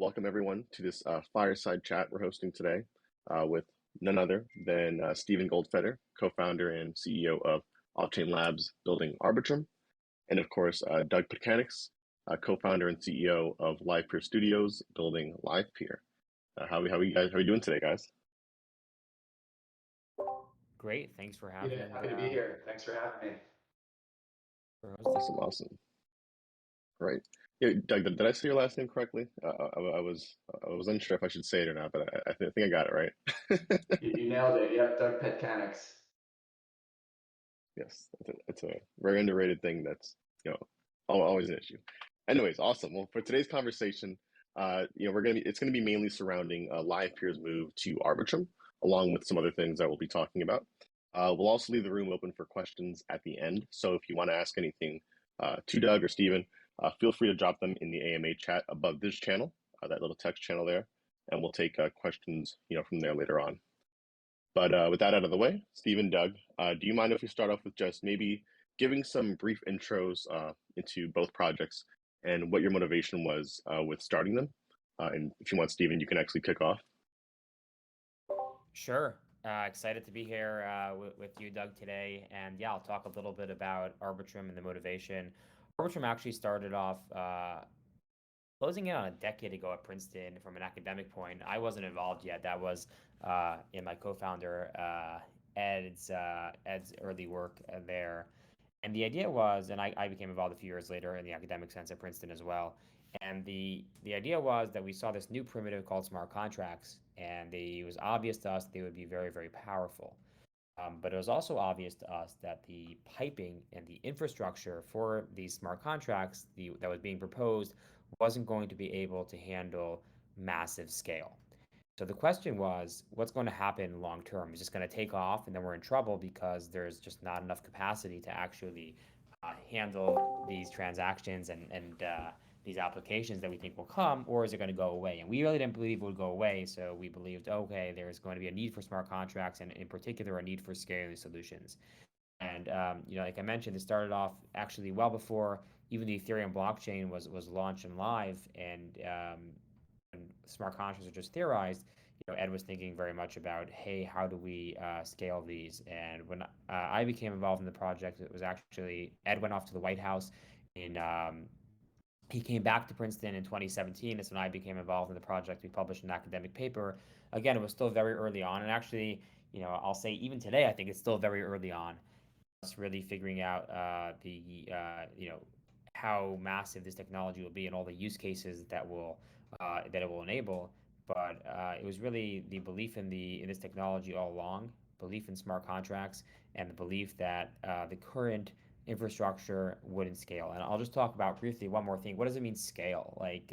welcome everyone to this Fireside Chat we're hosting today with none other than Stephen Goldfeder, co-founder and CEO of Offchain Labs building Arbitrum, and of course Doug Petkanics, co-founder and CEO of Livepeer Studios building Livepeer. How are you doing today, guys? Great. Thanks for having Yeah, happy to be here. Thanks for having me. for hosting. Awesome. Great. Yeah, Doug, did I say your last name correctly? I was unsure if I should say it or not, but I think I got it right. You nailed it. Yep, Doug Petkanics. Yes, it's a very underrated thing that's, you know, always an issue. Anyways, awesome. Well, for today's conversation, it's gonna be mainly surrounding Livepeer's move to Arbitrum, along with some other things that we'll be talking about. We'll also leave the room open for questions at the end. So if you want to ask anything to Doug or Steven, feel free to drop them in the AMA chat above this channel, that little text channel there, and we'll take questions, from there later on. But with that out of the way, Stephen, Doug, do you mind if we start off with just maybe giving some brief intros into both projects and what your motivation was with starting them? And if you want, Stephen, you can actually kick off. Sure. Excited to be here with you, Doug, today. And yeah, I'll talk a little bit about Arbitrum and the motivation. Arbitrum actually started off closing in on a decade ago at Princeton from an academic point. I wasn't involved yet. That was in my co-founder Ed's early work there. And the idea was, and I became involved a few years later in the academic sense at Princeton as well. And the idea was that we saw this new primitive called smart contracts, and it was obvious to us they would be very, very powerful. But it was also obvious to us that the piping and the infrastructure for these smart contracts that was being proposed wasn't going to be able to handle massive scale. So the question was, what's going to happen long term? Is this going to take off and then we're in trouble because there's just not enough capacity to actually handle these transactions and these applications that we think will come, or is it going to go away? And we really didn't believe it would go away, so we believed, okay, there's going to be a need for smart contracts and in particular a need for scaling solutions. And like I mentioned, it started off actually well before even the Ethereum blockchain was launched and live, and when smart contracts were just theorized, Ed was thinking very much about, hey, how do we scale these? And when I became involved in the project, it was actually Ed went off to the White House in he came back to Princeton in 2017. That's when I became involved in the project. We published an academic paper. Again, it was still very early on, and actually, I'll say even today, I think it's still very early on. Us really figuring out how massive this technology will be and all the use cases that it will enable. But it was really the belief in this technology all along, belief in smart contracts, and the belief that the current infrastructure wouldn't scale. And I'll just talk about briefly one more thing. What does it mean scale? Like,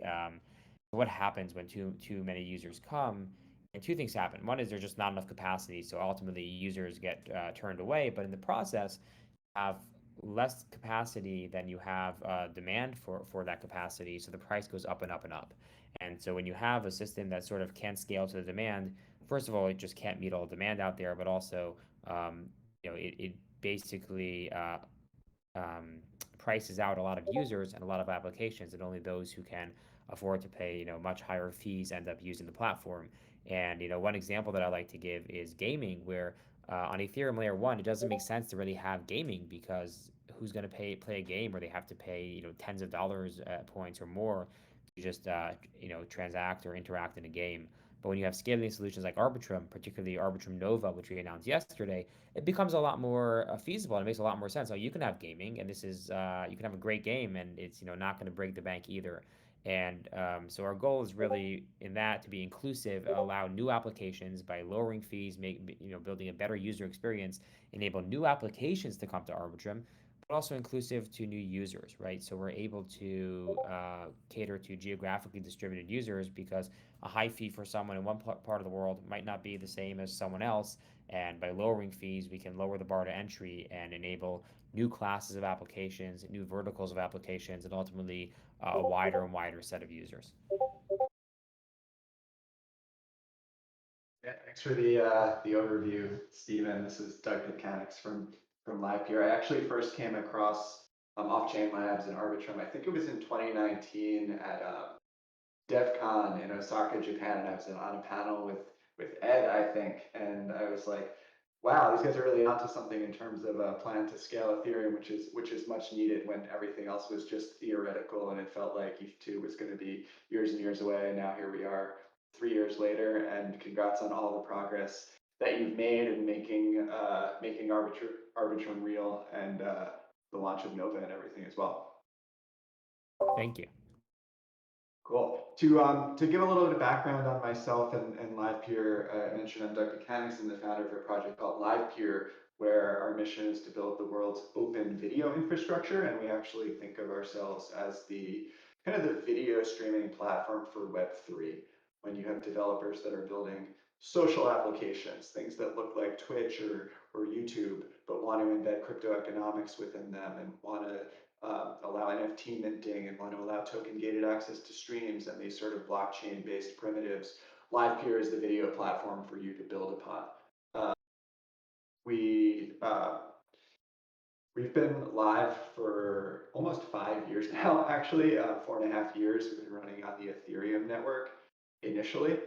what happens when too many users come? And two things happen. One is there's just not enough capacity, so ultimately users get turned away. But in the process, you have less capacity than you have demand for that capacity, so the price goes up and up and up. And so when you have a system that sort of can't scale to the demand, first of all, it just can't meet all the demand out there, but also, it basically prices out a lot of users and a lot of applications, and only those who can afford to pay much higher fees end up using the platform. And one example that I like to give is gaming, where on Ethereum layer one, it doesn't make sense to really have gaming because who's going to play a game where they have to pay tens of dollars points or more to just transact or interact in a game. But when you have scaling solutions like Arbitrum, particularly Arbitrum Nova, which we announced yesterday, it becomes a lot more feasible and it makes a lot more sense. So you can have gaming, and this is you can have a great game, and it's not going to break the bank either. And so our goal is really in that to be inclusive, allow new applications by lowering fees, building a better user experience, enable new applications to come to Arbitrum, but also inclusive to new users, right? So we're able to cater to geographically distributed users because a high fee for someone in one part of the world might not be the same as someone else. And by lowering fees, we can lower the bar to entry and enable new classes of applications, new verticals of applications, and ultimately a wider and wider set of users. Yeah, thanks for the overview, Stephen. This is Doug Petkanics from Livepeer. I actually first came across Offchain Labs and Arbitrum. I think it was in 2019 at DevCon in Osaka, Japan, and I was on a panel with Ed, I think, and I was like, wow, these guys are really onto something in terms of a plan to scale Ethereum, which is much needed when everything else was just theoretical, and it felt like ETH2 was going to be years and years away, and now here we are 3 years later, and congrats on all the progress that you've made in making Arbitrum real, and the launch of Nova and everything as well. Thank you. Cool. To give a little bit of background on myself and Livepeer, I mentioned I'm Doug Petkanics and the founder of a project called Livepeer, where our mission is to build the world's open video infrastructure, and we actually think of ourselves as the kind of the video streaming platform for Web3. When you have developers that are building social applications, things that look like Twitch or YouTube, but want to embed crypto economics within them and want to allow NFT minting and want to allow token gated access to streams and these sort of blockchain based primitives, Livepeer is the video platform for you to build upon. We've been live for almost 5 years now, actually, 4.5 years. We've been running on the Ethereum network initially.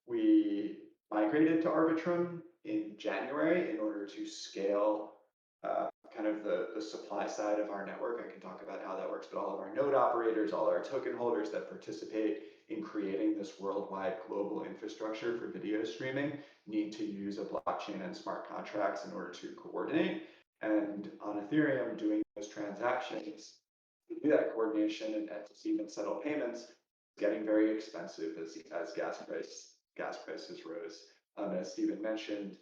We migrated to Arbitrum in January in order to scale kind of the supply side of our network. I can talk about how that works, but all of our node operators, all our token holders that participate in creating this worldwide global infrastructure for video streaming need to use a blockchain and smart contracts in order to coordinate. And on Ethereum, doing those transactions, to do that coordination and to even settle payments, getting very expensive as gas prices rose. As Stephen mentioned,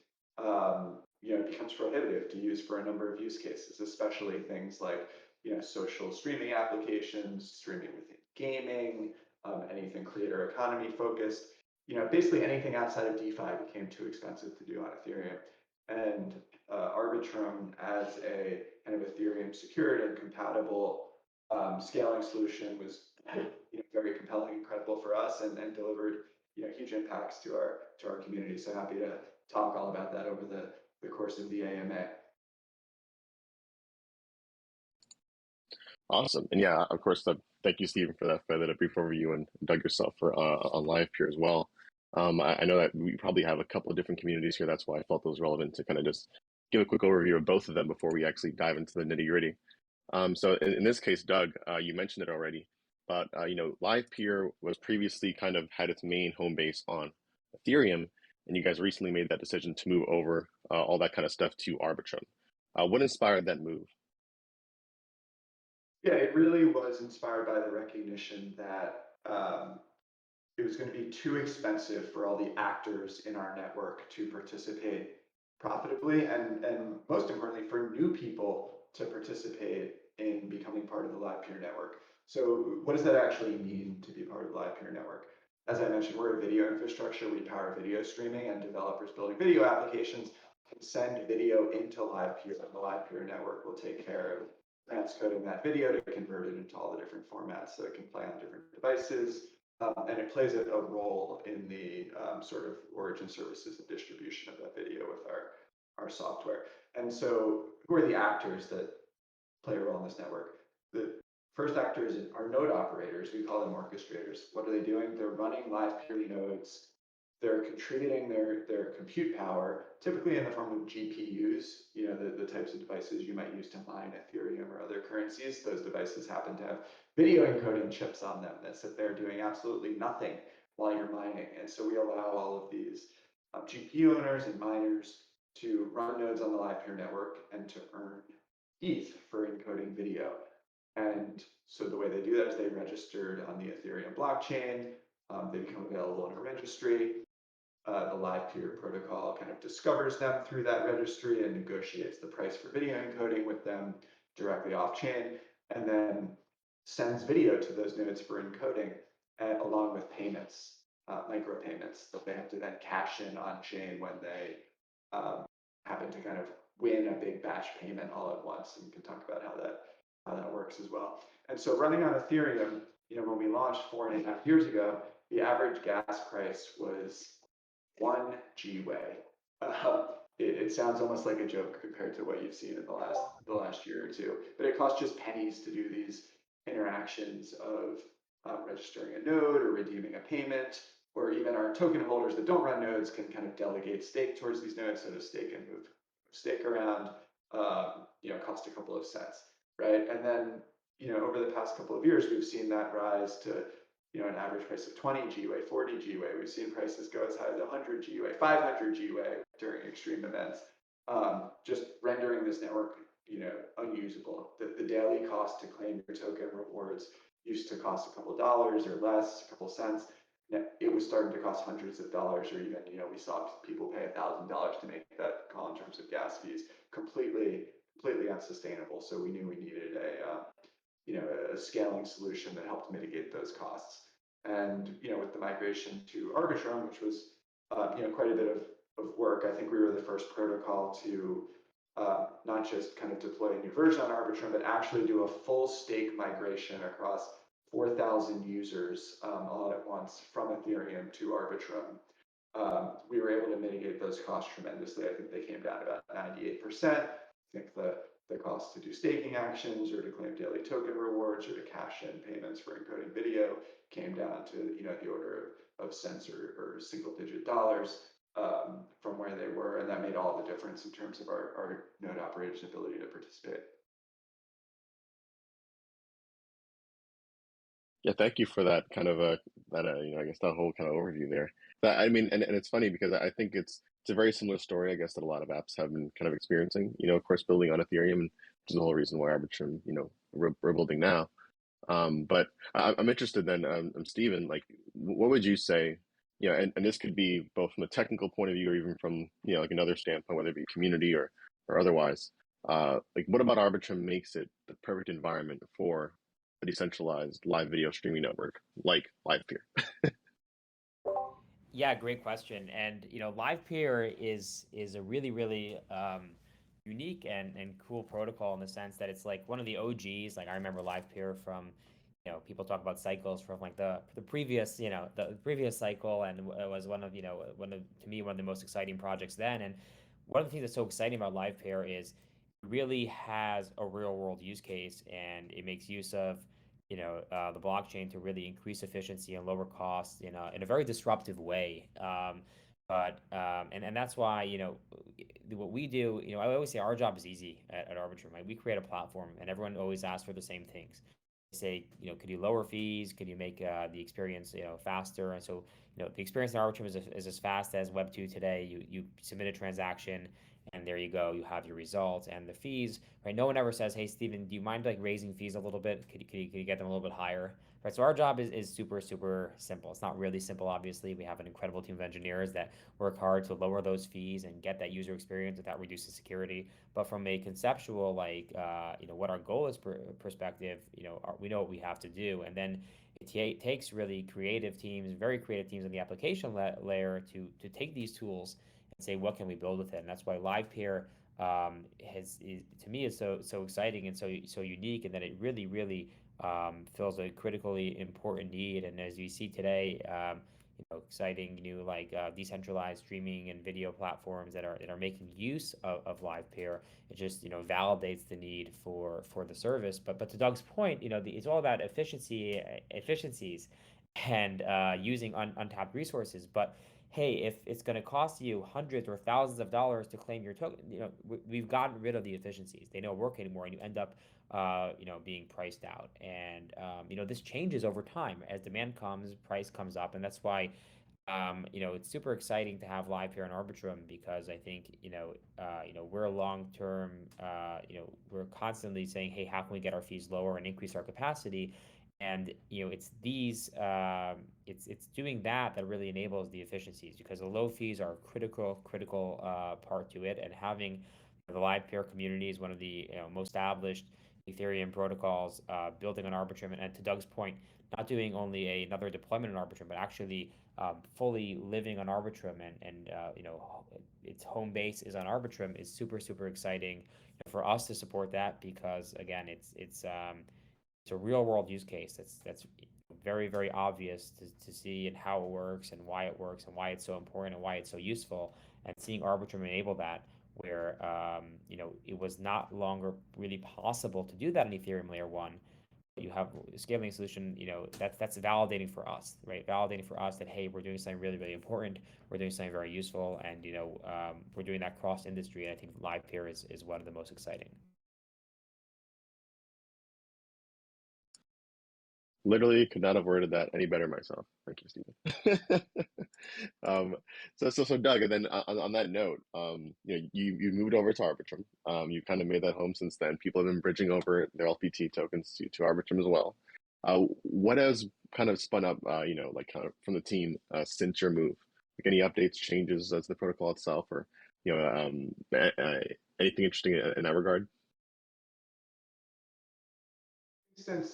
it becomes prohibitive to use for a number of use cases, especially things like social streaming applications, streaming within gaming, anything creator economy focused. Basically anything outside of DeFi became too expensive to do on Ethereum. And Arbitrum, as a kind of Ethereum secured and compatible scaling solution, was very compelling and credible for us, and delivered huge impacts to our community. So happy to talk all about that over the course of the AMA. Awesome. And yeah, of course, thank you, Stephen, for that brief overview, and Doug yourself for on Livepeer as well. I know that we probably have a couple of different communities here. That's why I felt it was relevant to kind of just give a quick overview of both of them before we actually dive into the nitty gritty. So in this case, Doug, you mentioned it already, but Livepeer was previously kind of had its main home base on Ethereum, and you guys recently made that decision to move over all that kind of stuff to Arbitrum. What inspired that move? Yeah, it really was inspired by the recognition that it was going to be too expensive for all the actors in our network to participate profitably, and most importantly, for new people to participate in becoming part of the Livepeer network. So what does that actually mean to be part of the Livepeer network? As I mentioned, we're a video infrastructure. We power video streaming, and developers building video applications can send video into Livepeer, and the Livepeer network will take care of transcoding that video to convert it into all the different formats so it can play on different devices. And it plays a role in the sort of origin services and distribution of that video with our software. And so who are the actors that play a role in this network? The first actors are node operators. We call them orchestrators. What are they doing? They're running Livepeer nodes. They're contributing their compute power, typically in the form of GPUs, the types of devices you might use to mine Ethereum or other currencies. Those devices happen to have video encoding chips on them that sit there doing absolutely nothing while you're mining. And so we allow all of these GPU owners and miners to run nodes on the Livepeer network and to earn ETH for encoding video. And so the way they do that is they registered on the Ethereum blockchain. They become available in a registry. The Livepeer protocol kind of discovers them through that registry and negotiates the price for video encoding with them directly off chain, and then sends video to those nodes for encoding, along with payments, micropayments that they have to then cash in on chain when they happen to kind of win a big batch payment all at once. And we can talk about how that works as well. And so running on Ethereum, when we launched 4.5 years ago, the average gas price was 1 Gwei. It sounds almost like a joke compared to what you've seen in the last year or two, but it costs just pennies to do these interactions of registering a node or redeeming a payment, or even our token holders that don't run nodes can kind of delegate stake towards these nodes, so to stake and move stake around, cost a couple of cents, right? And then, over the past couple of years, we've seen that rise to, an average price of 20 GWay, 40 GWay. We've seen prices go as high as 100 GWay, 500 GWay during extreme events, just rendering this network, unusable. The daily cost to claim your token rewards used to cost a couple of dollars or less, a couple cents. It was starting to cost hundreds of dollars, or even, we saw people pay $1,000 to make that call in terms of gas fees. Completely unsustainable. So we knew we needed a scaling solution that helped mitigate those costs. And with the migration to Arbitrum, which was quite a bit of work, I think we were the first protocol to not just kind of deploy a new version on Arbitrum, but actually do a full stake migration across 4,000 users all at once from Ethereum to Arbitrum. We were able to mitigate those costs tremendously. I think they came down about 98%. I think the cost to do staking actions or to claim daily token rewards or to cash in payments for encoding video came down to the order of cents or single digit dollars from where they were, and that made all the difference in terms of our node operators' ability to participate. Yeah, thank you for that kind of I guess that whole kind of overview there. But I mean, and it's funny because I think it's a very similar story, I guess, that a lot of apps have been kind of experiencing. Of course, building on Ethereum, which is the whole reason why Arbitrum, we're building now. But I'm interested then, Stephen, like, what would you say? And this could be both from a technical point of view or even from like another standpoint, whether it be community or otherwise. Like, what about Arbitrum makes it the perfect environment for a decentralized live video streaming network like Livepeer? Yeah, great question. And Livepeer is a really unique and cool protocol in the sense that it's like one of the OGs. Like I remember Livepeer from people talk about cycles from like the previous the previous cycle, and it was one of to me one of the most exciting projects then. And one of the things that's so exciting about Livepeer is it really has a real world use case, and it makes use of the blockchain to really increase efficiency and lower costs in a very disruptive way. And that's why what we do. I always say our job is easy at Arbitrum. Right? We create a platform, and everyone always asks for the same things. They say, could you lower fees? Could you make the experience faster? And so the experience in Arbitrum is as fast as Web2 today. You submit a transaction, and there you go. You have your results and the fees, right? No one ever says, "Hey, Steven, do you mind like raising fees a little bit? Could you get them a little bit higher?" Right. So our job is super simple. It's not really simple, obviously. We have an incredible team of engineers that work hard to lower those fees and get that user experience without reducing security. But from a conceptual, like what our goal is perspective, we know what we have to do, and then it takes really creative teams, very creative teams on the application layer to take these tools and say, what can we build with it? And that's why Livepeer to me is so exciting and so unique, and that it really fills a critically important need. And as you see today, exciting new like decentralized streaming and video platforms that are making use of Livepeer. It just validates the need for the service. But to Doug's point, it's all about efficiencies and using untapped resources. But hey, if it's going to cost you hundreds or thousands of dollars to claim your token, we've gotten rid of the efficiencies. They don't work anymore, and you end up, being priced out. And this changes over time as demand comes, price comes up, and that's why, it's super exciting to have Livepeer and Arbitrum, because I think we're long term. We're constantly saying, hey, how can we get our fees lower and increase our capacity? And it's it's doing that really enables the efficiencies, because the low fees are a critical part to it. And having the Livepeer community is one of the most established Ethereum protocols, building on Arbitrum, and to Doug's point, not doing only another deployment on Arbitrum, but actually fully living on Arbitrum, and its home base is on Arbitrum, is super exciting for us to support that, because again, it's a real world use case that's very obvious to see, and how it works and why it works and why it's so important and why it's so useful. And seeing Arbitrum enable that, where it was not longer really possible to do that in Ethereum layer 1, you have a scaling solution, that's validating for us, right? Validating for us that, hey, we're doing something really, really important. We're doing something very useful, and we're doing that cross industry. And I think Livepeer is one of the most exciting. Literally could not have worded that any better myself. Thank you, Stephen. So Doug, and then on that note, you moved over to Arbitrum. You kind of made that home since then. People have been bridging over their LPT tokens to Arbitrum as well. What has kind of spun up, like kind of from the team since your move? Like any updates, changes as the protocol itself, or anything interesting in that regard? Since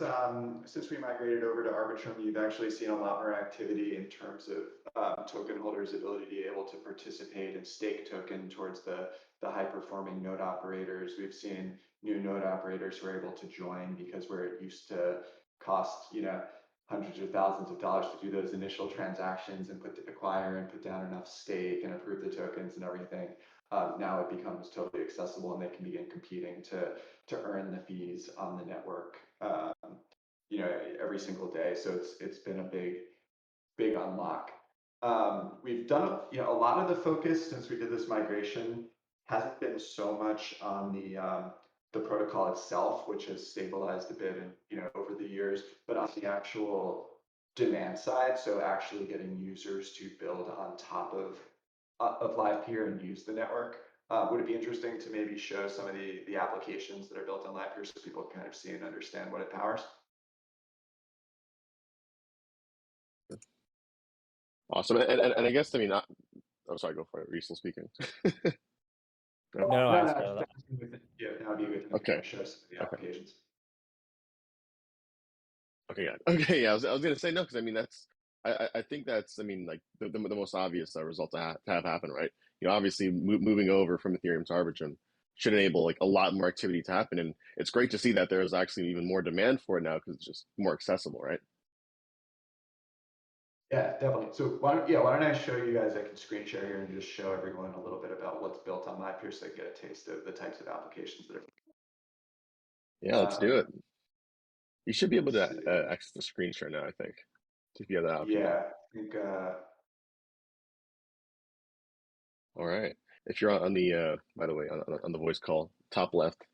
we migrated over to Arbitrum, you've actually seen a lot more activity in terms of token holders' ability to be able to participate and stake token towards the high performing node operators. We've seen new node operators who are able to join because where it used to cost hundreds or thousands of dollars to do those initial transactions and acquire and put down enough stake and approve the tokens and everything. Now it becomes totally accessible, and they can begin competing to earn the fees on the network, every single day. So it's been a big unlock. We've done a lot of the focus since we did this migration hasn't been so much on the protocol itself, which has stabilized a bit and over the years, but on the actual demand side. So actually getting users to build on top of Livepeer and use the network. Would it be interesting to maybe show some of the applications that are built on Livepeer so people can kind of see and understand what it powers? Awesome. And I guess, I mean, I'm sorry, go for it. Are you still speaking? No, that would be a good thing Okay. to show some of the applications. Okay, yeah. Okay, yeah. I was gonna say no, because I mean I think that's, I mean, like the most obvious result to have happen, right? Obviously moving over from Ethereum to Arbitrum should enable like a lot more activity to happen, and it's great to see that there's actually even more demand for it now because it's just more accessible, right? Yeah, definitely. So why don't I show you guys? I can screen share here and just show everyone a little bit about what's built on Livepeer so they get a taste of the types of applications that are. Yeah, let's do it. You should be able to access the screen share now, I think, if you have that option. Yeah, I think. All right. If you're on the, by the way, on the voice call, top left,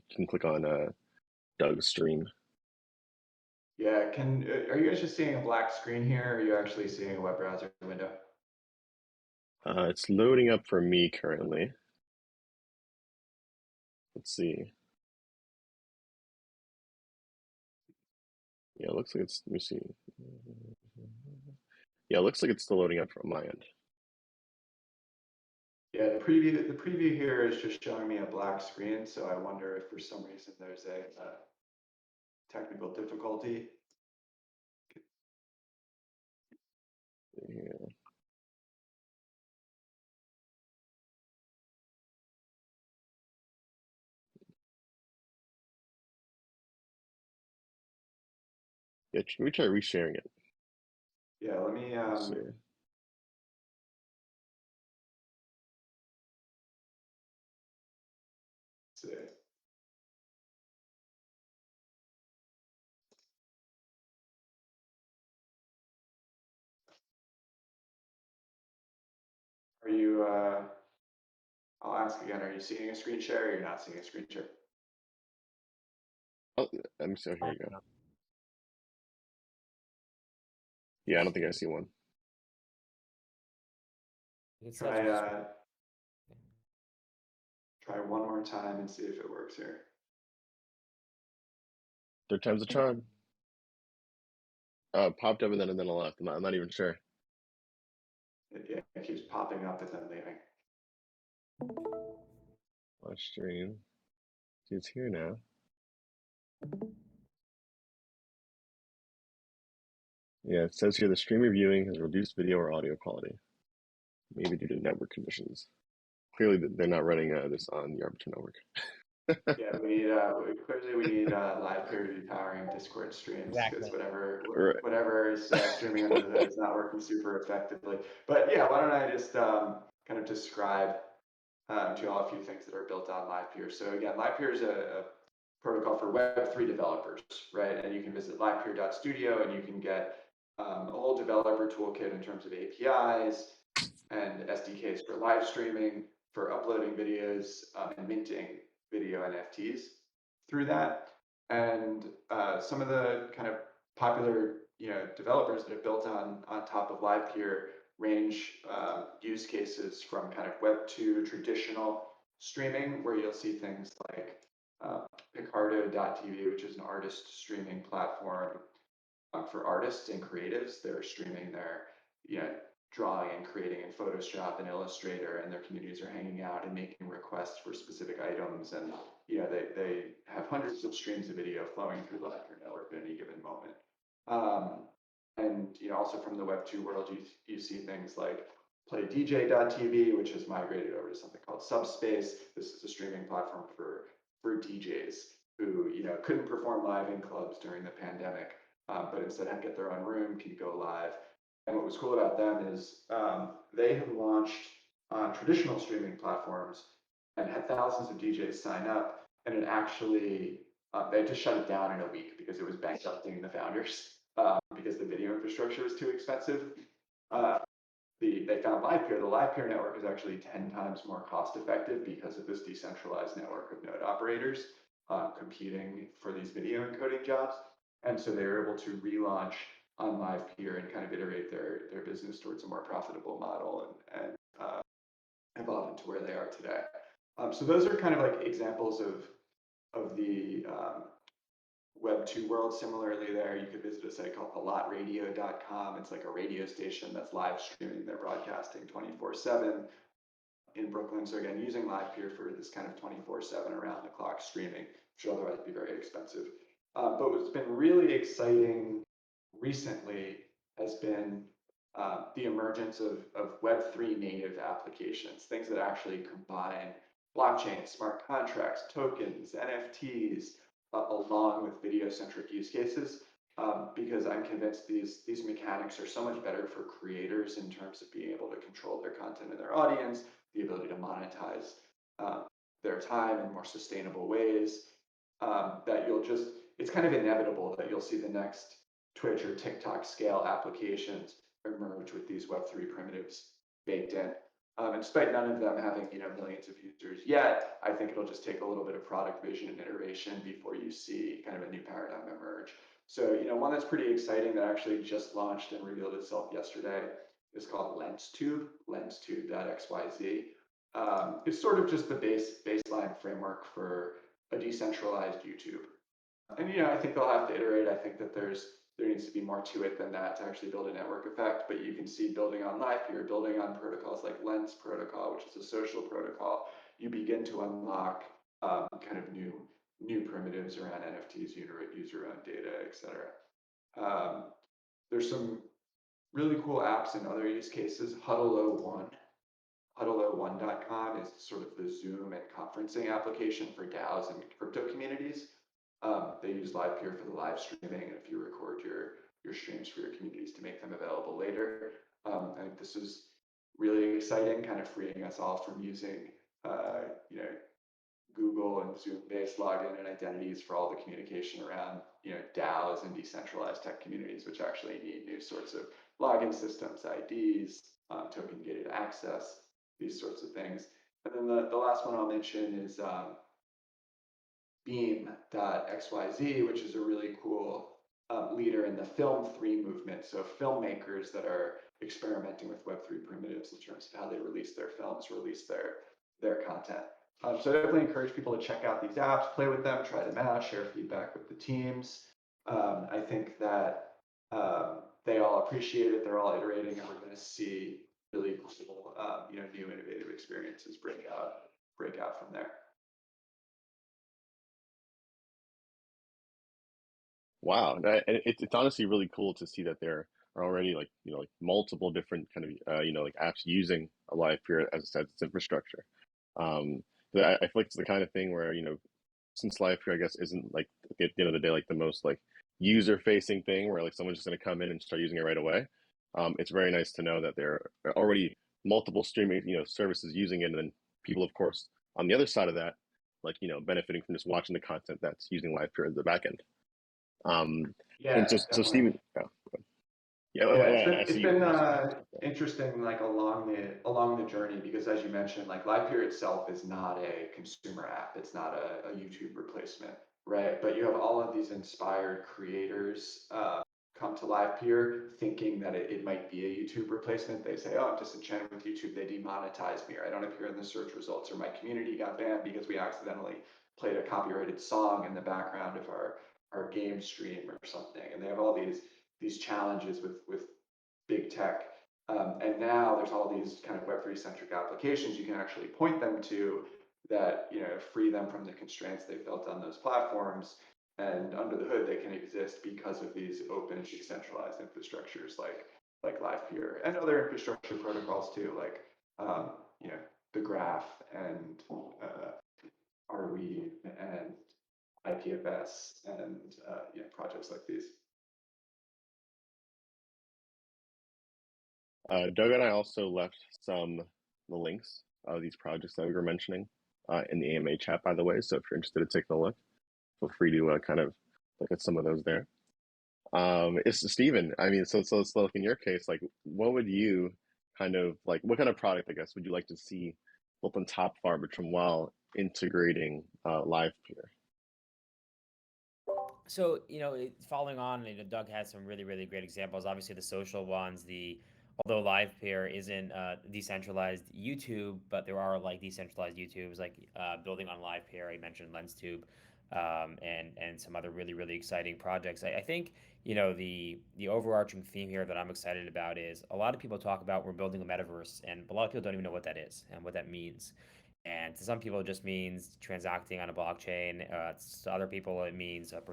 you can click on Doug's stream. Yeah, are you guys just seeing a black screen here, or are you actually seeing a web browser window? It's loading up for me currently. Let's see. Yeah, it looks like it's, let me see. Yeah, it looks like it's still loading up from my end. Yeah, the preview here is just showing me a black screen, so I wonder if for some reason there's a technical difficulty. Yeah. Yeah, can we try resharing it? Yeah, let me Let's see. see. Are you I'll ask again, are you seeing a screen share or you're not seeing a screen share? Oh, let me see. Oh, here you go. Yeah, I don't think I see one. Try one more time and see if it works here. Third time's a charm. Popped up and then left. I'm not even sure. It keeps popping up and then leaving. Watch stream. See, it's here now. Yeah, it says here the stream reviewing has reduced video or audio quality, maybe due to network conditions. Clearly, they're not running this on the Arbitrum network. Yeah, we need Livepeer to be powering Discord streams because whatever is streaming under the hood is not working super effectively. But yeah, why don't I just kind of describe to you all a few things that are built on Livepeer. So again, Livepeer is a protocol for Web3 developers, right? And you can visit livepeer.studio and you can get a whole developer toolkit in terms of APIs and SDKs for live streaming, for uploading videos and minting video NFTs through that. And some of the kind of popular developers that have built on top of Livepeer range use cases from kind of Web2 traditional streaming, where you'll see things like Picardo.tv, which is an artist streaming platform for artists and creatives. They're streaming their drawing and creating in Photoshop and Illustrator, and their communities are hanging out and making requests for specific items. And they have hundreds of streams of video flowing through the Livepeer network at any given moment. And also from the Web2 world, you see things like PlayDJ.tv, which has migrated over to something called Subspace. This is a streaming platform for DJs who couldn't perform live in clubs during the pandemic, but instead had to get their own room, can go live. And what was cool about them is they have launched on traditional streaming platforms and had thousands of DJs sign up, and it actually they just shut it down in a week because it was bankrupting the founders because the video infrastructure was too expensive. They found Livepeer. The Livepeer network is actually 10 times more cost effective because of this decentralized network of node operators competing for these video encoding jobs. And so they were able to relaunch on Livepeer and kind of iterate their business towards a more profitable model and evolve into where they are today. So those are kind of like examples of the Web2 world. Similarly, there you could visit a site called allotradio.com. It's like a radio station that's live streaming. They're broadcasting 24/7 in Brooklyn. So again, using Livepeer for this kind of 24/7 around the clock streaming, which would otherwise be very expensive. But what's been really exciting recently has been the emergence of Web3 native applications, things that actually combine blockchain, smart contracts, tokens, NFTs, along with video-centric use cases, because I'm convinced these mechanics are so much better for creators in terms of being able to control their content and their audience, the ability to monetize their time in more sustainable ways, that it's kind of inevitable that you'll see the next Twitch or TikTok scale applications emerge with these Web3 primitives baked in. And despite none of them having millions of users yet, I think it'll just take a little bit of product vision and iteration before you see kind of a new paradigm emerge. So one that's pretty exciting that actually just launched and revealed itself yesterday is called LensTube, lenstube.xyz. It's sort of just the baseline framework for a decentralized YouTube. And I think they'll have to iterate. I think that there needs to be more to it than that to actually build a network effect. But you can see building on Livepeer, building on protocols like Lens protocol, which is a social protocol, you begin to unlock kind of new primitives around NFTs, user-owned data, etc. There's some really cool apps and other use cases. Huddle01.com is sort of the Zoom and conferencing application for DAOs and crypto communities. They use Livepeer for the live streaming, and if you record your streams for your communities to make them available later. I think this is really exciting, kind of freeing us all from using Google and Zoom-based login and identities for all the communication around DAOs and decentralized tech communities, which actually need new sorts of login systems, IDs, token gated access, these sorts of things. And then the last one I'll mention is beam.xyz, which is a really cool leader in the Film 3 movement. So filmmakers that are experimenting with Web3 primitives in terms of how they release their films, release their content. So I definitely encourage people to check out these apps, play with them, try them out, share feedback with the teams. I think that they all appreciate it. They're all iterating, and we're going to see really cool, new innovative experiences break out from there. Wow, it's honestly really cool to see that there are already like multiple different kind of like apps using a Livepeer as its infrastructure. I feel like it's the kind of thing where since Livepeer I guess isn't like at the end of the day like the most like user facing thing where like someone's just going to come in and start using it right away. It's very nice to know that there are already multiple streaming services using it, and then people of course on the other side of that like, benefiting from just watching the content that's using Livepeer as the backend. And Yeah, so Steven, definitely. yeah, Yeah, I it's see been you saying stuff. interesting, like along the journey, because as you mentioned, like Livepeer itself is not a consumer app. It's not a YouTube replacement, right? But you have all of these inspired creators come to Livepeer thinking that it might be a YouTube replacement. They say, "Oh, I'm disenchanted with YouTube. They demonetized me, or I don't appear in the search results, or my community got banned because we accidentally played a copyrighted song in the background of our game stream or something." And they have all these challenges with big tech. And now there's all these kind of Web3 centric applications you can actually point them to that free them from the constraints they've built on those platforms. And under the hood, they can exist because of these open, decentralized infrastructures like Livepeer and other infrastructure protocols too, like the Graph and Arweave and IPFS and projects like these. Doug and I also left the links of these projects that we were mentioning in the AMA chat, by the way. So if you're interested in taking a look, feel free to kind of look at some of those there. It's Stephen. I mean, so like in your case, like what would you kind of like, what kind of product, I guess, would you like to see built on top of Arbitrum while integrating Livepeer? So, following on, Doug had some really, really great examples. Obviously, the social ones, although Livepeer isn't decentralized YouTube, but there are like decentralized YouTubes, like building on Livepeer. I mentioned LensTube, and some other really, really exciting projects. I think the overarching theme here that I'm excited about is a lot of people talk about we're building a metaverse, and a lot of people don't even know what that is and what that means. And to some people, it just means transacting on a blockchain. To other people, it means um,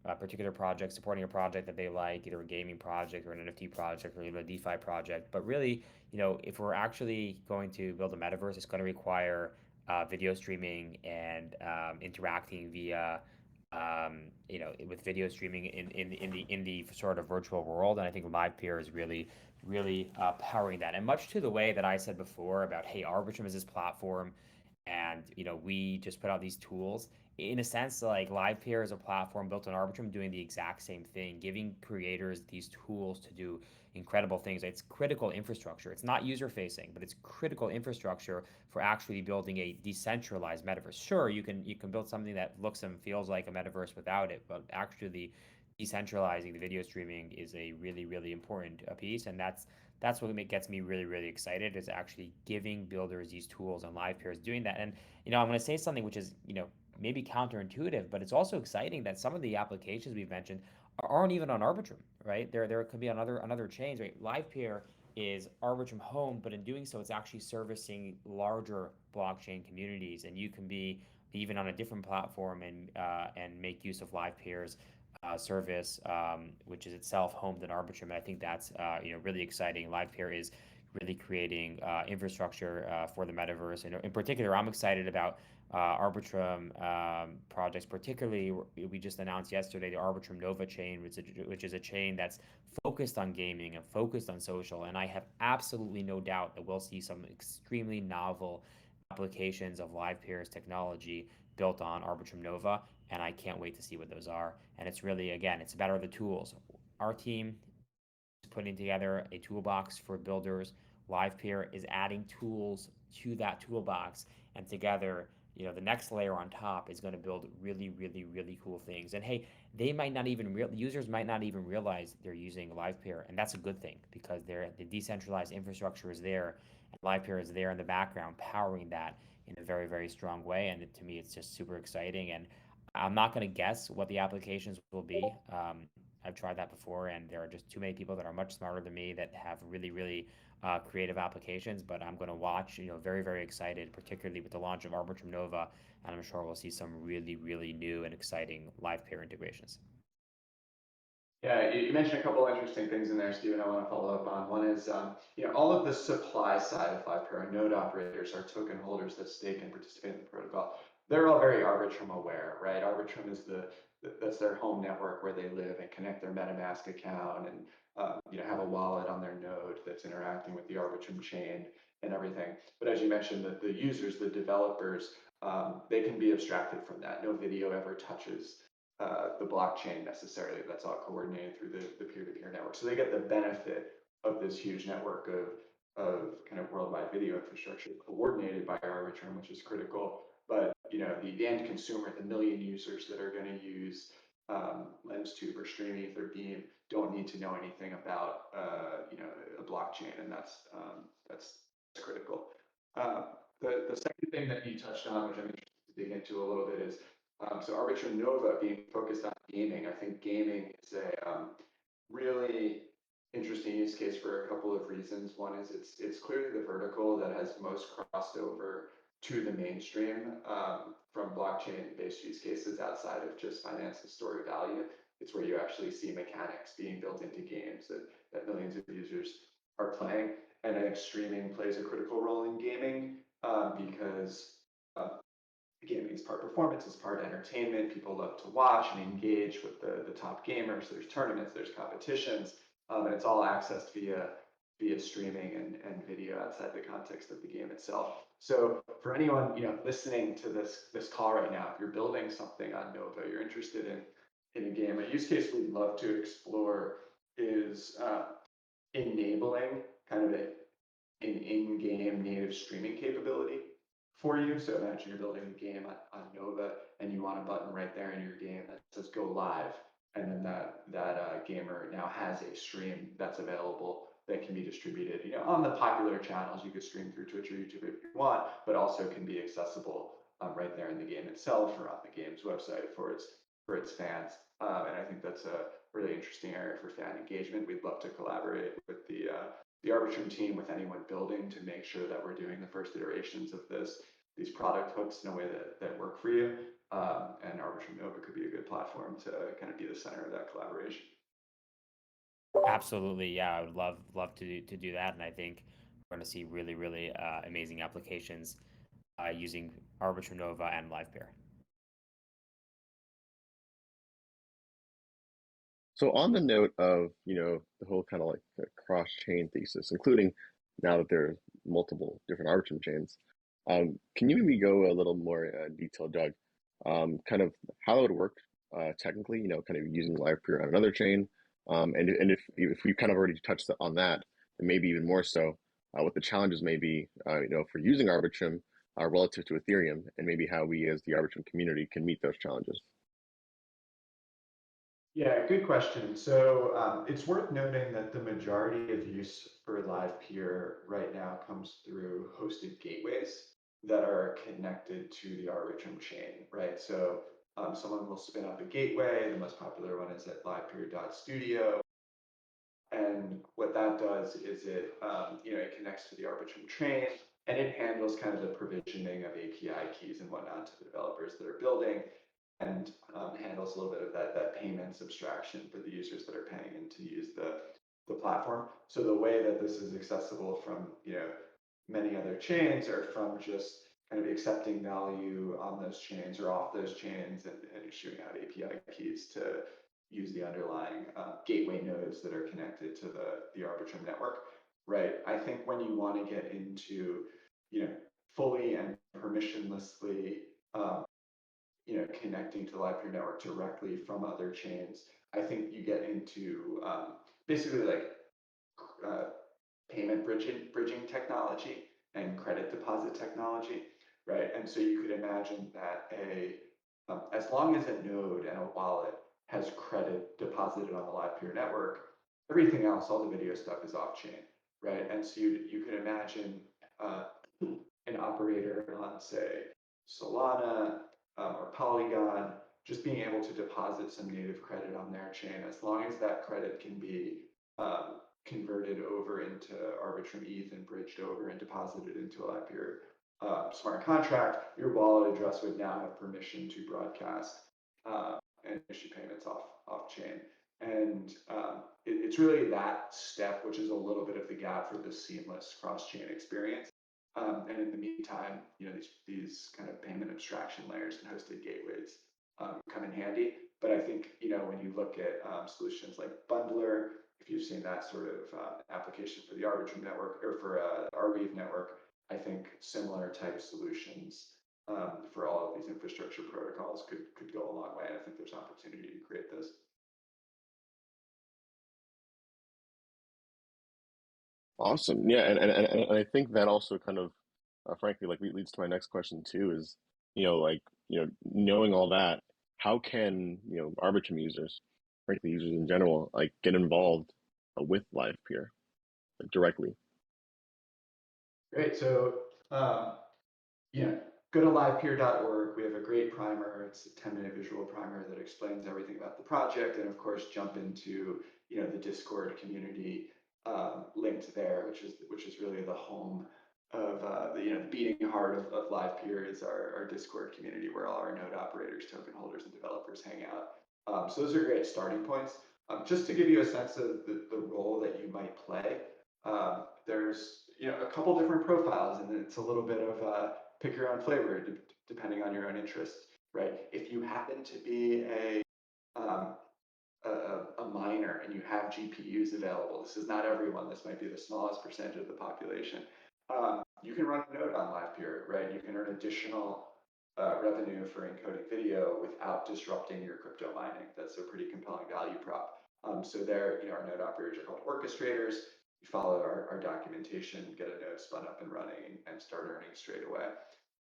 a particular project, supporting a project that they like, either a gaming project or an NFT project or even a DeFi project. But really, if we're actually going to build a metaverse, it's going to require video streaming and interacting via, with video streaming in the sort of virtual world. And I think Livepeer is really really powering that. And much to the way that I said before about, hey, Arbitrum is this platform, and we just put out these tools. In a sense, like Livepeer is a platform built on Arbitrum doing the exact same thing, giving creators these tools to do incredible things. It's critical infrastructure. It's not user facing, but it's critical infrastructure for actually building a decentralized metaverse. Sure, you can build something that looks and feels like a metaverse without it, but actually decentralizing the video streaming is a really really important piece, and that's what gets me really really excited, is actually giving builders these tools, and Livepeer is doing that. And I'm going to say something which is maybe counterintuitive, but it's also exciting that some of the applications we've mentioned aren't even on Arbitrum, right? There could be on other chains, right? Livepeer is Arbitrum home, but in doing so, it's actually servicing larger blockchain communities, and you can be even on a different platform and make use of Livepeer's service, which is itself homed in Arbitrum. And I think that's really exciting. Livepeer is really creating infrastructure for the metaverse. And in particular, I'm excited about Arbitrum projects. Particularly, we just announced yesterday the Arbitrum Nova chain, which is a chain that's focused on gaming and focused on social. And I have absolutely no doubt that we'll see some extremely novel applications of Livepeer's technology built on Arbitrum Nova, and I can't wait to see what those are. And it's really, again, it's about the tools. Our team is putting together a toolbox for builders. Livepeer is adding tools to that toolbox, and together, the next layer on top is going to build really, really, really cool things. And hey, they might not even users might not even realize they're using Livepeer, and that's a good thing because the decentralized infrastructure is there, and Livepeer is there in the background powering that in a very, very strong way. And to me, it's just super exciting. And I'm not going to guess what the applications will be. I've tried that before, and there are just too many people that are much smarter than me that have really, really creative applications. But I'm going to watch, very, very excited, particularly with the launch of Arbitrum Nova, and I'm sure we'll see some really, really new and exciting Livepeer integrations. Yeah, you mentioned a couple of interesting things in there, Stephen, I want to follow up on. One is, all of the supply side of Livepeer, node operators, our token holders that stake and participate in the protocol. They're all very Arbitrum aware, right? Arbitrum is the that's their home network where they live, and connect their MetaMask account, and have a wallet on their node that's interacting with the Arbitrum chain and everything. But as you mentioned, the users, the developers, they can be abstracted from that. No video ever touches the blockchain necessarily. That's all coordinated through the peer-to-peer network. So they get the benefit of this huge network of kind of worldwide video infrastructure coordinated by Arbitrum, which is critical. But the end consumer, the million users that are going to use LensTube or Stream ETH or Beam, don't need to know anything about a blockchain, and that's critical. The second thing that you touched on, which I'm interested to dig into a little bit, is so Arbitrum Nova being focused on gaming. I think gaming is a really interesting use case for a couple of reasons. One is it's clearly the vertical that has most crossed over to the mainstream from blockchain-based use cases outside of just finance and store value. It's where you actually see mechanics being built into games that millions of users are playing. And I think streaming plays a critical role in gaming because gaming is part performance, it's part entertainment. People love to watch and engage with the top gamers. There's tournaments, there's competitions, and it's all accessed via streaming and video outside the context of the game itself. So for anyone listening to this call right now, if you're building something on Nova, you're interested in a game, a use case we'd love to explore is enabling kind of an in-game native streaming capability for you. So imagine you're building a game on Nova and you want a button right there in your game that says go live. And then that gamer now has a stream that's available that can be distributed on the popular channels. You could stream through Twitch or YouTube if you want, but also can be accessible right there in the game itself or on the game's website for its fans. And I think that's a really interesting area for fan engagement. We'd love to collaborate with the Arbitrum team, with anyone building, to make sure that we're doing the first iterations of these product hooks in a way that work for you. And Arbitrum Nova could be a good platform to kind of be the center of that collaboration. Absolutely, yeah, I would love to do that, and I think we're going to see really, really amazing applications using Arbitrum Nova and Livepeer. So on the note of, the whole kind of like the cross-chain thesis, including now that there are multiple different Arbitrum chains, can you maybe go a little more detail, Doug, kind of how it would work technically, kind of using Livepeer on another chain, and if we kind of already touched on that, and maybe even more so, what the challenges may be, for using Arbitrum relative to Ethereum, and maybe how we as the Arbitrum community can meet those challenges. Yeah, good question. So it's worth noting that the majority of use for Livepeer right now comes through hosted gateways that are connected to the Arbitrum chain, right? So someone will spin up a gateway. The most popular one is at livepeer.studio. And what that does is it connects to the Arbitrum chain, and it handles kind of the provisioning of API keys and whatnot to the developers that are building, and handles a little bit of that payments abstraction for the users that are paying in to use the platform. So the way that this is accessible from many other chains, or from just kind of accepting value on those chains or off those chains, and issuing out API keys to use the underlying gateway nodes that are connected to the Arbitrum network, right? I think when you want to get into fully and permissionlessly connecting to the Livepeer network directly from other chains, I think you get into basically like payment bridging technology and credit deposit technology, right? And so you could imagine that as long as a node and a wallet has credit deposited on the Livepeer network, everything else, all the video stuff, is off chain, right? And so you could imagine an operator on, say, Solana or Polygon, just being able to deposit some native credit on their chain, as long as that credit can be converted over into Arbitrum ETH and bridged over and deposited into a Livepeer smart contract, your wallet address would now have permission to broadcast and issue payments off chain. And it's really that step, which is a little bit of the gap for the seamless cross-chain experience. And in the meantime, these kind of payment abstraction layers and hosted gateways come in handy. But I think, when you look at solutions like Bundler, if you've seen that sort of application for the Arbitrum network or for Arweave network, I think similar type solutions for all of these infrastructure protocols could go a long way. And I think there's opportunity to create this. Awesome. Yeah, and I think that also kind of, frankly, like leads to my next question too. Is knowing all that, how can Arbitrum users, frankly, users in general, like get involved with Livepeer like, directly? Great. So, go to livepeer.org. We have a great primer. It's a 10-minute visual primer that explains everything about the project, and of course, jump into the Discord community linked there, which is really the home of the beating heart of Livepeer is our Discord community where all our node operators, token holders, and developers hang out. So those are great starting points. Just to give you a sense of the role that you might play, there's a couple different profiles, and it's a little bit of pick your own flavor depending on your own interests, right? If you happen to be a miner and you have GPUs available, this is not everyone, this might be the smallest percentage of the population, you can run a node on Livepeer, right? You can earn additional revenue for encoding video without disrupting your crypto mining. That's a pretty compelling value prop. So there, our node operators are called orchestrators. You follow our documentation, get a node spun up and running, and start earning straight away.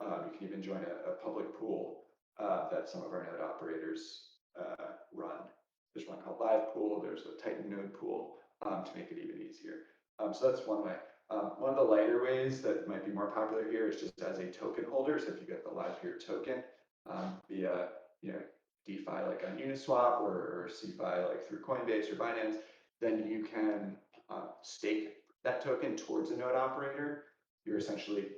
You can even join a public pool that some of our node operators run. There's one called Live Pool. There's a Titan node pool to make it even easier. So that's one way. One of the lighter ways that might be more popular here is just as a token holder. So if you get the Livepeer token via DeFi like on Uniswap or CeFi like through Coinbase or Binance, then you can stake that token towards a node operator. You're essentially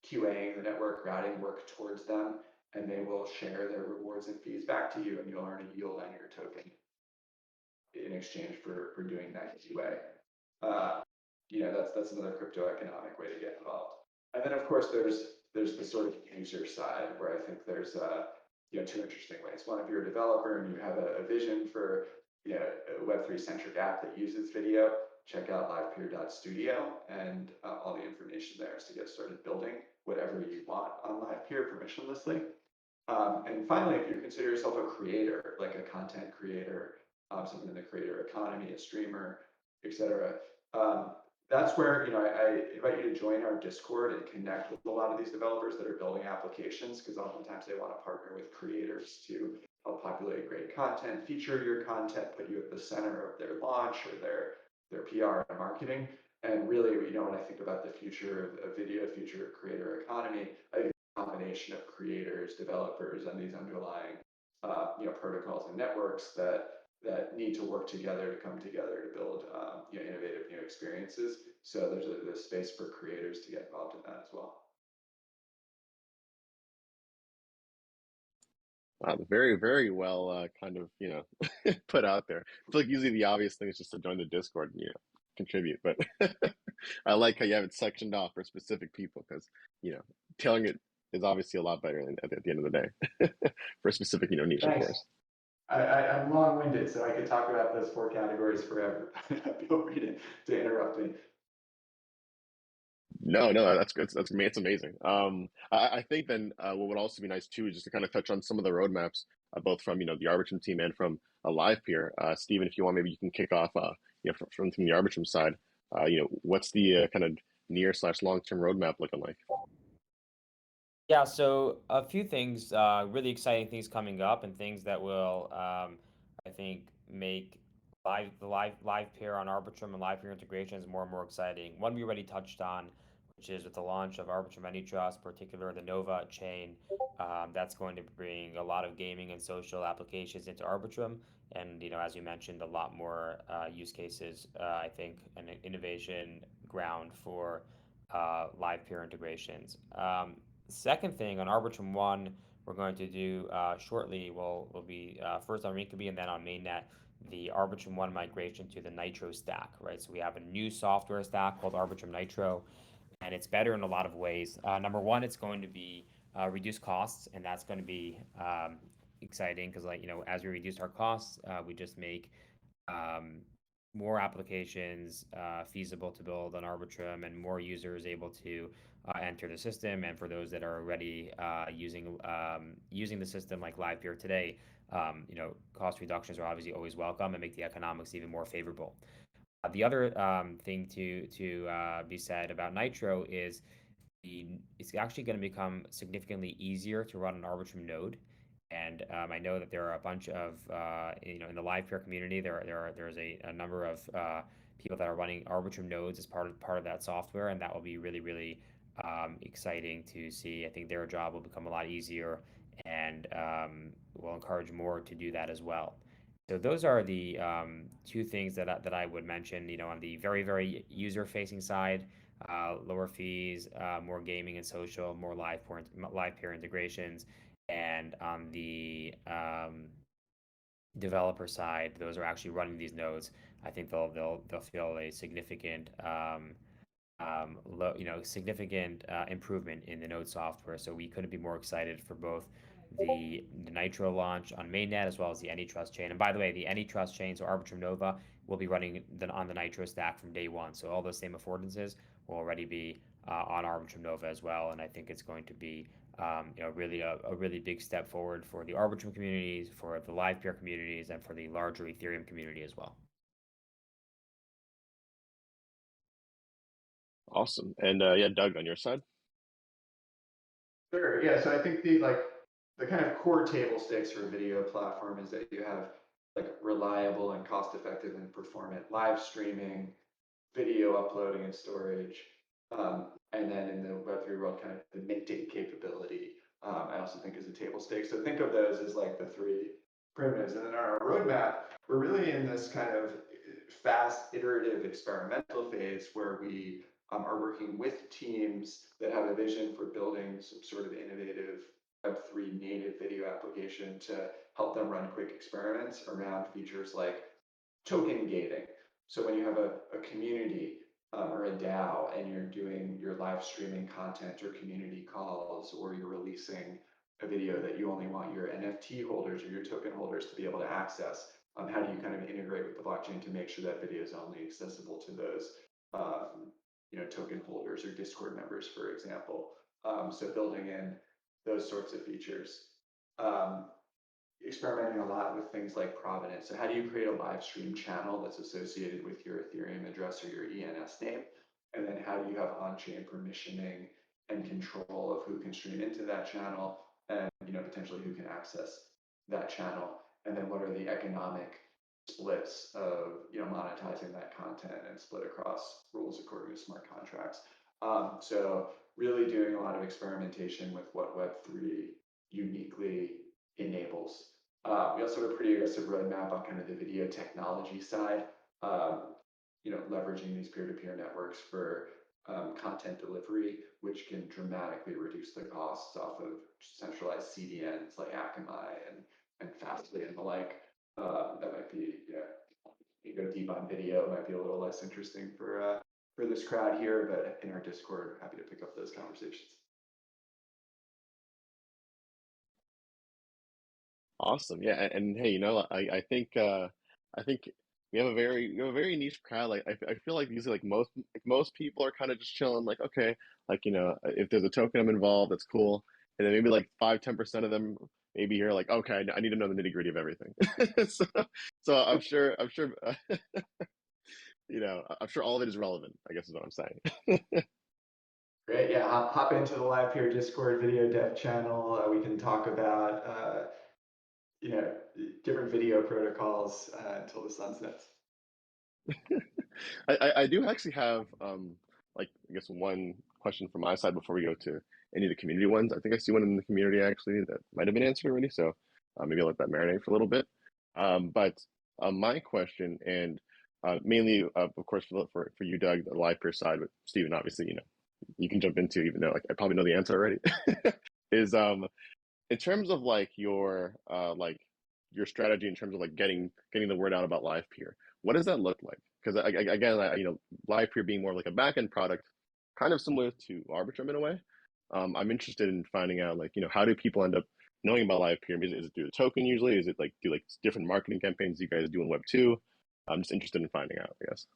QAing the network, routing work towards them, and they will share their rewards and fees back to you, and you'll earn a yield on your token in exchange for doing that QA. That's another crypto economic way to get involved. And then of course there's the sort of user side where I think there's two interesting ways. One, if you're a developer and you have a vision for a Web3 centric app that uses video, check out livepeer.studio, and all the information there is to get started building whatever you want on Livepeer permissionlessly. And finally, if you consider yourself a creator, like a content creator, someone in the creator economy, a streamer, etc., that's where I invite you to join our Discord and connect with a lot of these developers that are building applications, because oftentimes they want to partner with creators to help populate great content, feature your content, put you at the center of their launch or their PR and marketing. And really, when I think about the future of video, future of creator economy, I think a combination of creators, developers, and these underlying protocols and networks that need to work together to come together to build innovative new experiences. So there's a space for creators to get involved in that as well. Wow, very, very well kind of, put out there. I feel like usually the obvious thing is just to join the Discord and, contribute. But I like how you have it sectioned off for specific people because, tailoring it is obviously a lot better at the end of the day for a specific, niche, of course. I'm long-winded, so I could talk about those 4 categories forever. Feel free to interrupt me. No, that's good. It's amazing. I think then what would also be nice too is just to kind of touch on some of the roadmaps, both from the Arbitrum team and from Livepeer. Steven, if you want, maybe you can kick off from the Arbitrum side. What's the kind of near/long-term roadmap looking like? Yeah, so a few things, really exciting things coming up, and things that will, I think, make Livepeer on Arbitrum and Livepeer integrations more and more exciting. One we already touched on, which is with the launch of Arbitrum AnyTrust, particular the Nova chain. That's going to bring a lot of gaming and social applications into Arbitrum, and as you mentioned, a lot more use cases. I think an innovation ground for Livepeer integrations. Second thing on Arbitrum 1, we're going to do shortly will be first on Rinkaby and then on mainnet, the Arbitrum 1 migration to the Nitro stack, right? So we have a new software stack called Arbitrum Nitro, and it's better in a lot of ways. Number one, it's going to be reduce costs, and that's going to be exciting because, like, as we reduce our costs, we just make um, more applications feasible to build on Arbitrum, and more users able to enter the system. And for those that are already using the system, like Livepeer today, cost reductions are obviously always welcome and make the economics even more favorable. The other thing to be said about Nitro is it's actually going to become significantly easier to run an Arbitrum node. And I know that there are a bunch of, in the Livepeer community, there's a number of people that are running Arbitrum nodes as part of that software, and that will be really, really exciting to see. I think their job will become a lot easier, and will encourage more to do that as well. So those are the two things that I would mention. On the very, very user-facing side, lower fees, more gaming and social, more live peer integrations, and on the developer side, those are actually running these nodes. I think they'll feel a significant significant improvement in the node software. So we couldn't be more excited for both the Nitro launch on mainnet as well as the AnyTrust chain. And by the way, the AnyTrust chain, so Arbitrum Nova, will be running on the Nitro stack from day one. So all those same affordances will already be on Arbitrum Nova as well. And I think it's going to be really a really big step forward for the Arbitrum communities, for the Livepeer communities, and for the larger Ethereum community as well. Awesome. And yeah, Doug, on your side? Sure. Yeah. So I think the kind of core table stakes for a video platform is that you have like reliable and cost-effective and performant live streaming, video uploading and storage, and then in the Web3 world, kind of the minting capability. I also think is a table stake. So think of those as like the three primitives. And then our roadmap, we're really in this kind of fast, iterative, experimental phase where we are working with teams that have a vision for building some sort of innovative Web3 native video application to help them run quick experiments around features like token gating. So when you have a community or a DAO and you're doing your live streaming content or community calls, or you're releasing a video that you only want your NFT holders or your token holders to be able to access, how do you kind of integrate with the blockchain to make sure that video is only accessible to those token holders or Discord members, for example. So building in those sorts of features. Experimenting a lot with things like provenance. So how do you create a live stream channel that's associated with your Ethereum address or your ENS name? And then how do you have on-chain permissioning and control of who can stream into that channel, and potentially who can access that channel? And then what are the economic splits of monetizing that content and split across rules according to smart contracts? So really doing a lot of experimentation with what Web3 uniquely enables. We also have a pretty aggressive roadmap on kind of the video technology side, leveraging these peer-to-peer networks for content delivery, which can dramatically reduce the costs off of centralized CDNs like Akamai and Fastly and the like. That might be, you go deep on video, it might be a little less interesting for this crowd here, but in our Discord, happy to pick up those conversations. Awesome. Yeah. And hey, I think we have a very niche crowd. Like I feel like these are like most people are kind of just chilling, like, okay, like, if there's a token I'm involved, that's cool. And then maybe like 5-10% of them maybe you're like, okay, I need to know the nitty-gritty of everything. So I'm sure I'm sure all of it is relevant, I guess is what I'm saying. Great, yeah, hop into the Livepeer Discord video dev channel. We can talk about different video protocols until the sun sets. I do actually have like, I guess, one question from my side before we go to any of the community ones. I think I see one in the community actually that might have been answered already, so maybe I'll let that marinate for a little bit. But my question, and mainly of course for you, Doug, the Livepeer side, but Stephen, obviously, you can jump into, even though like I probably know the answer already, is in terms of like your strategy in terms of like getting the word out about Livepeer. What does that look like? Because again, Livepeer being more like a backend product, kind of similar to Arbitrum in a way. I'm interested in finding out, like, how do people end up knowing about Livepeer, is it through the token usually? Is it like do like different marketing campaigns you guys do in Web 2? I'm just interested in finding out, I guess.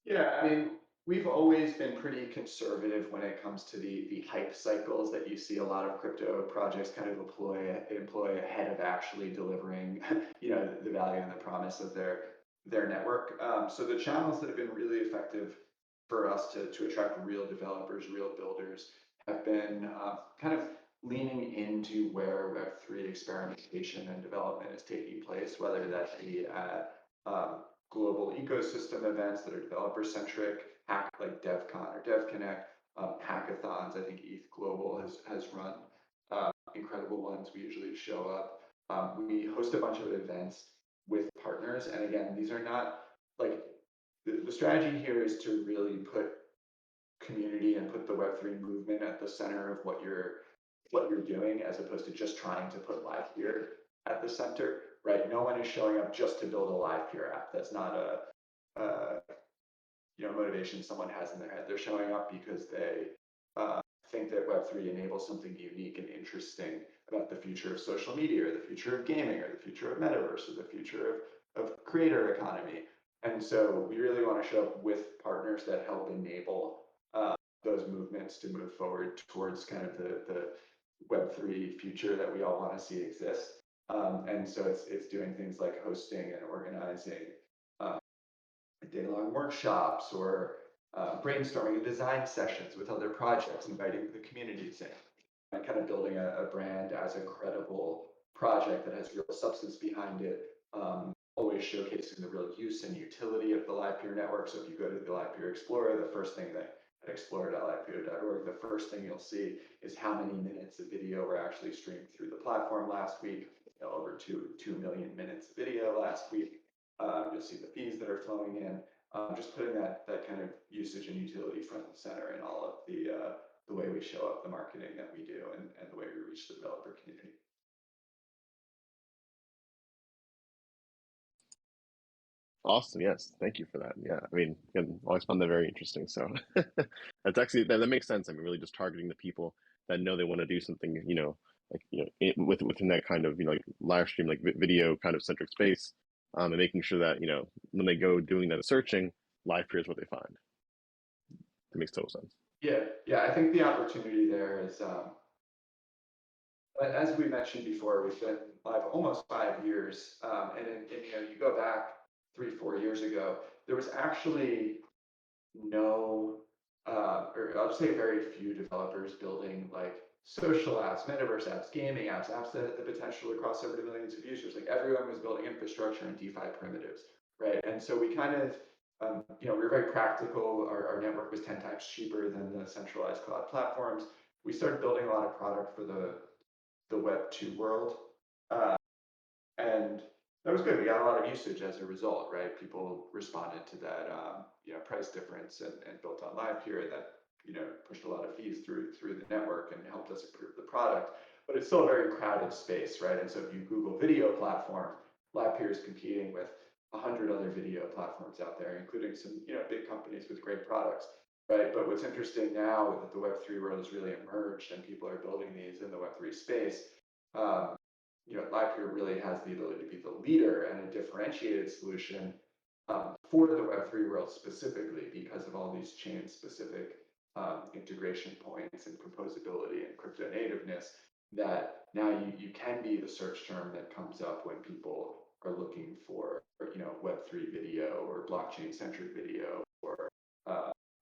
Yeah, I mean, we've always been pretty conservative when it comes to the hype cycles that you see a lot of crypto projects kind of employ ahead of actually delivering, the value and the promise of their network. So the channels that have been really effective for us to attract real developers, real builders, have been kind of leaning into where Web3 experimentation and development is taking place, whether that be at global ecosystem events that are developer centric, like DevCon or DevConnect, hackathons. I think ETH Global has run incredible ones. We usually show up. We host a bunch of events with partners, and again, these are not like the strategy here is to really put community and put the Web3 movement at the center of what you're doing, as opposed to just trying to put Livepeer at the center, right? No one is showing up just to build a Livepeer app. That's not a motivation someone has in their head. They're showing up because they think that Web3 enables something unique and interesting about the future of social media, or the future of gaming, or the future of metaverse, or the future of creator economy. And so we really want to show up with partners that help enable those movements to move forward towards kind of the Web3 future that we all want to see exist. And so it's doing things like hosting and organizing day-long workshops, or brainstorming and design sessions with other projects, inviting the communities in, and kind of building a brand as a credible project that has real substance behind it, always showcasing the real use and utility of the Livepeer network. So if you go to the Livepeer Explorer, the first thing that at explorer.livepeer.org, the first thing you'll see is how many minutes of video were actually streamed through the platform last week. Over 2 million minutes of video last week. You'll see the fees that are flowing in. Just putting that kind of usage and utility front and center in all of the way we show up, the marketing that we do, and the way we reach the developer community. Awesome. Yes. Thank you for that. Yeah. I mean, I always found that very interesting. So that's actually, that makes sense. I mean, really just targeting the people that know they want to do something, within that kind of, like live stream, like video kind of centric space, and making sure that, when they go doing that searching, Livepeer is what they find. That makes total sense. Yeah. I think the opportunity there is, as we mentioned before, we've been live almost 5 years, and you go back 3-4 years ago, there was actually no, or I'll say very few developers building like social apps, metaverse apps, gaming apps that had the potential to cross over to millions of users. Like everyone was building infrastructure and DeFi primitives, right? And so we kind of, we were very practical. Our network was 10 times cheaper than the centralized cloud platforms. We started building a lot of product for the Web 2 world. And that was good. We got a lot of usage as a result, right? People responded to that, price difference and built on Livepeer that, pushed a lot of fees through the network and helped us improve the product. But it's still a very crowded space, right? And so if you Google video platform, Livepeer is competing with 100 other video platforms out there, including some, big companies with great products, right? But what's interesting now that the Web3 world has really emerged and people are building these in the Web3 space, Livepeer really has the ability to be the leader and a differentiated solution for the Web3 world specifically because of all these chain-specific integration points and composability and crypto nativeness, that now you can be the search term that comes up when people are looking for, Web3 video or blockchain-centric video, or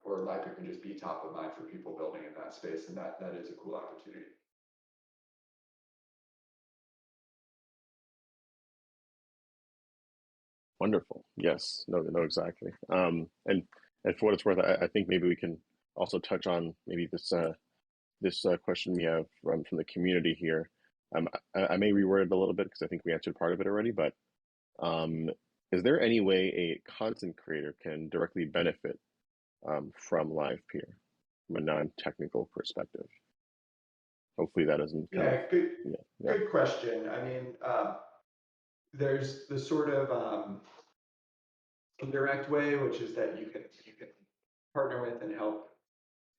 Livepeer can just be top of mind for people building in that space, and that is a cool opportunity. Wonderful. Yes. No, exactly. And for what it's worth, I think maybe we can also touch on maybe this question we have from the community here. I may reword it a little bit because I think we answered part of it already, but is there any way a content creator can directly benefit from Livepeer from a non-technical perspective? Hopefully that isn't good question. I mean, there's the sort of indirect way, which is that you can partner with and help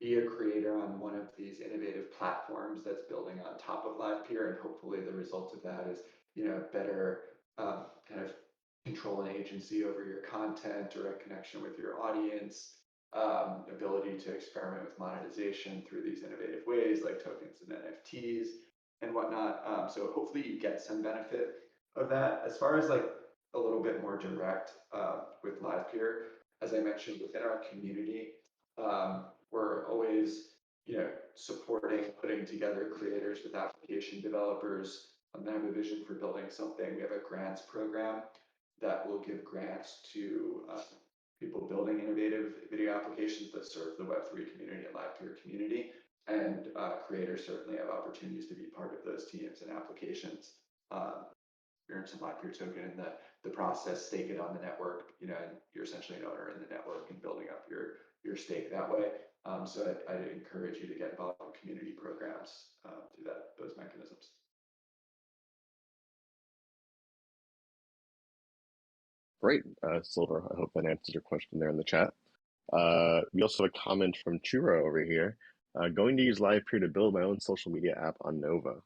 be a creator on one of these innovative platforms that's building on top of Livepeer, and hopefully the result of that is, better kind of control and agency over your content, direct connection with your audience, ability to experiment with monetization through these innovative ways like tokens and NFTs and whatnot. So hopefully you get some benefit of that. As far as like a little bit more direct with Livepeer, as I mentioned, within our community, we're always, supporting, putting together creators with application developers that have a vision for building something. We have a grants program that will give grants to people building innovative video applications that serve the Web3 community and Livepeer community. And creators certainly have opportunities to be part of those teams and applications. Earn some Livepeer token in the process, stake it on the network, and you're essentially an owner in the network and building up your stake that way. So I'd encourage you to get involved in community programs through those mechanisms. Great, Silver. I hope that answers your question there in the chat. We also have a comment from Churro over here. Going to use Livepeer to build my own social media app on Nova.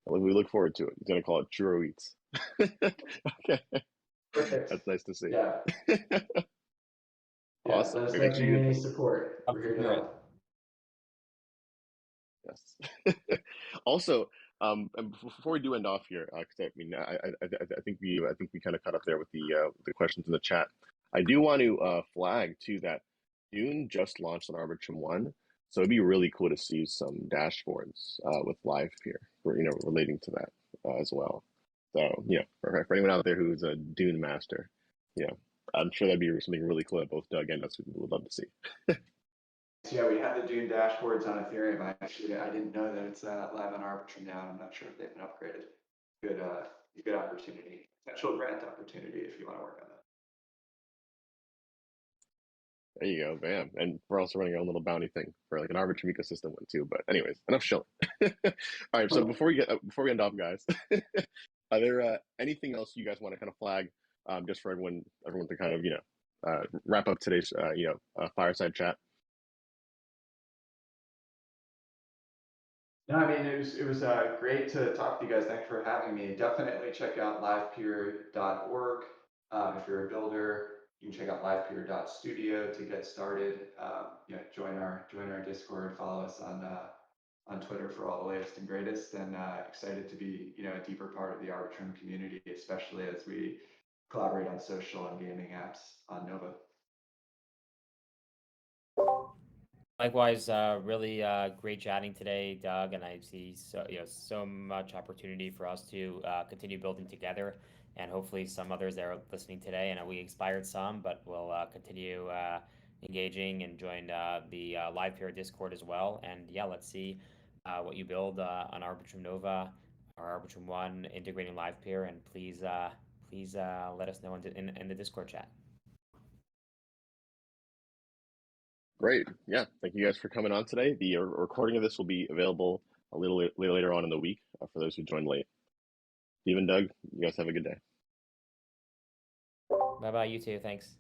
We look forward to it. He's going to call it Churro Eats. Okay. Perfect. That's nice to see. Yeah. Awesome. Let us Make know sure if you you need any support. We're here to help. Yes. Also, and before we do end off here, because I think we kind of cut up there with the questions in the chat. I do want to flag too that Dune just launched on Arbitrum 1, so it'd be really cool to see some dashboards with Livepeer, relating to that as well. So for anyone out there who's a Dune master, I'm sure that'd be something really cool that both Doug and us would love to see. Yeah, we have the Dune dashboards on Ethereum. I didn't know that it's live on Arbitrum now. I'm not sure if they've been upgraded. Good opportunity, potential grant opportunity if you want to work on that. There you go, bam. And we're also running our own little bounty thing for like an Arbitrum ecosystem one too. But anyways, enough shilling. All right, so before we end off, guys, are there anything else you guys want to kind of flag, just for everyone to kind of wrap up today's fireside chat? No, I mean, it was great to talk to you guys. Thanks for having me. Definitely check out livepeer.org. If you're a builder, you can check out livepeer.studio to get started. Join our Discord, follow us on Twitter for all the latest and greatest, and excited to be a deeper part of the Arbitrum community, especially as we collaborate on social and gaming apps on Nova. Likewise, really great chatting today, Doug, and I see so much opportunity for us to continue building together, and hopefully some others that are listening today. And we inspired some, but we'll continue engaging and join the Livepeer Discord as well. And let's see what you build on Arbitrum Nova or Arbitrum One integrating Livepeer, and please let us know in the Discord chat. Great. Yeah. Thank you guys for coming on today. The recording of this will be available a little later on in the week for those who joined late. Steve and Doug, you guys have a good day. Bye-bye. You too. Thanks.